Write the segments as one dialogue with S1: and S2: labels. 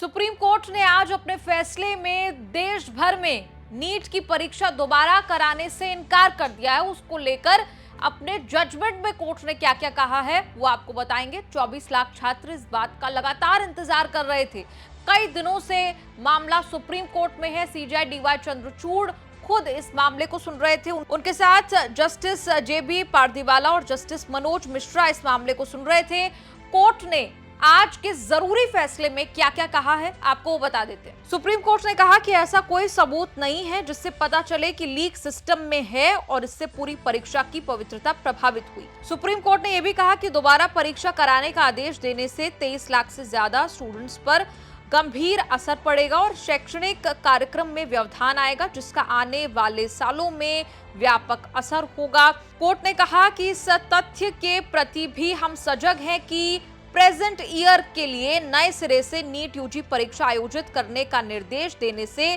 S1: Supreme court ने आज अपने फैसले में देश भर में नीट की परीक्षा दोबारा कराने से इनकार कर दिया है। उसको लेकर अपने जजमेंट में कोर्ट ने क्या क्या कहा है वो आपको बताएंगे। 24 लाख छात्र इस बात का लगातार इंतजार कर रहे थे। कई दिनों से मामला सुप्रीम कोर्ट में है। सीजेआई डीवाई चंद्रचूड़ खुद इस मामले को सुन रहे थे। उनके साथ जस्टिस जेबी पारदीवाला और जस्टिस मनोज मिश्रा इस मामले को सुन रहे थे। कोर्ट ने आज के जरूरी फैसले में क्या क्या कहा है आपको वो बता देते हैं। सुप्रीम कोर्ट ने कहा कि ऐसा कोई सबूत नहीं है जिससे पता चले कि लीक सिस्टम में है और इससे पूरी परीक्षा की पवित्रता प्रभावित हुई। सुप्रीम कोर्ट ने यह भी कहा कि दोबारा परीक्षा कराने का आदेश देने से 23 लाख से ज्यादा स्टूडेंट्स पर गंभीर असर पड़ेगा और शैक्षणिक कार्यक्रम में व्यवधान आएगा, जिसका आने वाले सालों में व्यापक असर होगा। कोर्ट ने कहा कि इस तथ्य के प्रति भी हम सजग हैं कि प्रेजेंट ईयर के लिए नए सिरे से नीट यूजी परीक्षा आयोजित करने का निर्देश देने से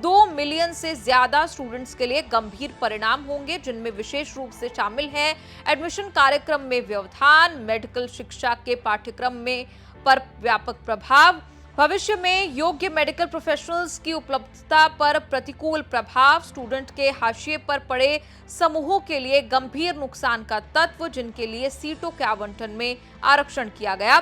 S1: 2 मिलियन से ज्यादा स्टूडेंट्स के लिए गंभीर परिणाम होंगे, जिनमें विशेष रूप से शामिल हैं एडमिशन कार्यक्रम में व्यवधान, मेडिकल शिक्षा के पाठ्यक्रम में पर व्यापक प्रभाव, भविष्य में योग्य मेडिकल प्रोफेशनल्स की उपलब्धता पर प्रतिकूल प्रभाव, स्टूडेंट के हाशिए पर पड़े समूहों के लिए गंभीर नुकसान का तत्व, जिनके लिए सीटों के आवंटन में आरक्षण किया गया।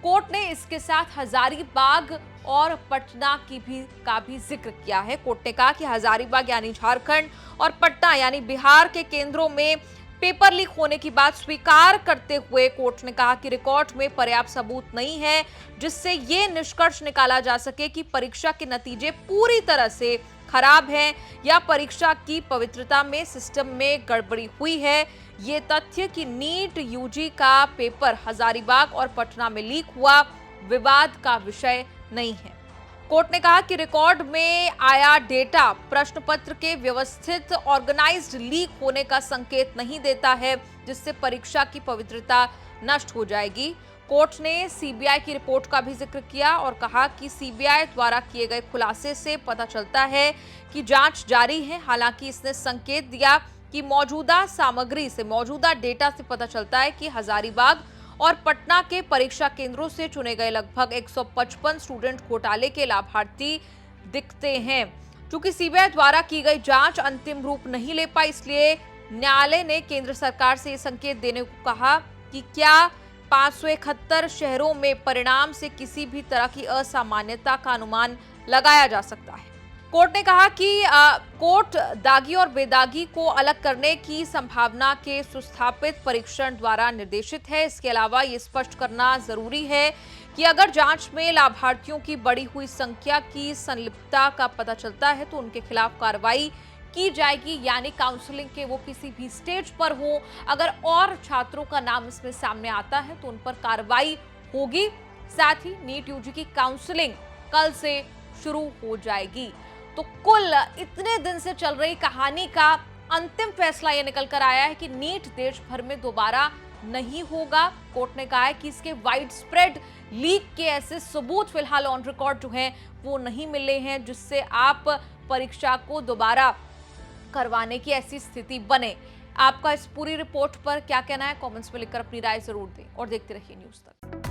S1: कोर्ट ने इसके साथ हजारीबाग और पटना का भी जिक्र किया है। कोर्ट ने कहा कि हजारीबाग यानी झारखंड और पटना यानी बिहार के केंद्रों में पेपर लीक होने की बात स्वीकार करते हुए कोर्ट ने कहा कि रिकॉर्ड में पर्याप्त सबूत नहीं है जिससे ये निष्कर्ष निकाला जा सके कि परीक्षा के नतीजे पूरी तरह से खराब हैं या परीक्षा की पवित्रता में सिस्टम में गड़बड़ी हुई है। ये तथ्य कि नीट यूजी का पेपर हजारीबाग और पटना में लीक हुआ विवाद का विषय नहीं है। कोर्ट ने कहा कि रिकॉर्ड में आया डेटा प्रश्न पत्र के व्यवस्थित ऑर्गेनाइज्ड लीक होने का संकेत नहीं देता है, जिससे परीक्षा की पवित्रता नष्ट हो जाएगी। कोर्ट ने सीबीआई की रिपोर्ट का भी जिक्र किया और कहा कि सीबीआई द्वारा किए गए खुलासे से पता चलता है कि जांच जारी है। हालांकि इसने संकेत दिया कि मौजूदा सामग्री से, मौजूदा डेटा से पता चलता है कि हजारीबाग और पटना के परीक्षा केंद्रों से चुने गए लगभग 155 स्टूडेंट घोटाले के लाभार्थी दिखते हैं। चूंकि सीबीआई द्वारा की गई जांच अंतिम रूप नहीं ले पाई, इसलिए न्यायालय ने केंद्र सरकार से यह संकेत देने को कहा कि क्या 571 शहरों में परिणाम से किसी भी तरह की असामान्यता का अनुमान लगाया जा सकता है। कोर्ट ने कहा कि कोर्ट दागी और बेदागी को अलग करने की संभावना के सुस्थापित परीक्षण द्वारा निर्देशित है। इसके अलावा ये स्पष्ट करना जरूरी है कि अगर जांच में लाभार्थियों की बढ़ी हुई संख्या की संलिप्तता का पता चलता है तो उनके खिलाफ कार्रवाई की जाएगी, यानी काउंसलिंग के वो किसी भी स्टेज पर हो। अगर और छात्रों का नाम इसमें सामने आता है तो उन पर कार्रवाई होगी। साथ ही नीट यूजी की काउंसलिंग कल से शुरू हो जाएगी। तो कुल इतने दिन से चल रही कहानी का अंतिम फैसला यह निकल कर आया है कि नीट देश भर में दोबारा नहीं होगा। कोर्ट ने कहा है कि इसके वाइड स्प्रेड लीक के ऐसे सबूत फिलहाल ऑन रिकॉर्ड जो हैं वो नहीं मिले हैं जिससे आप परीक्षा को दोबारा करवाने की ऐसी स्थिति बने। आपका इस पूरी रिपोर्ट पर क्या कहना है? कमेंट्स में लिखकर अपनी राय जरूर दें और देखते रहिए न्यूज़ तक।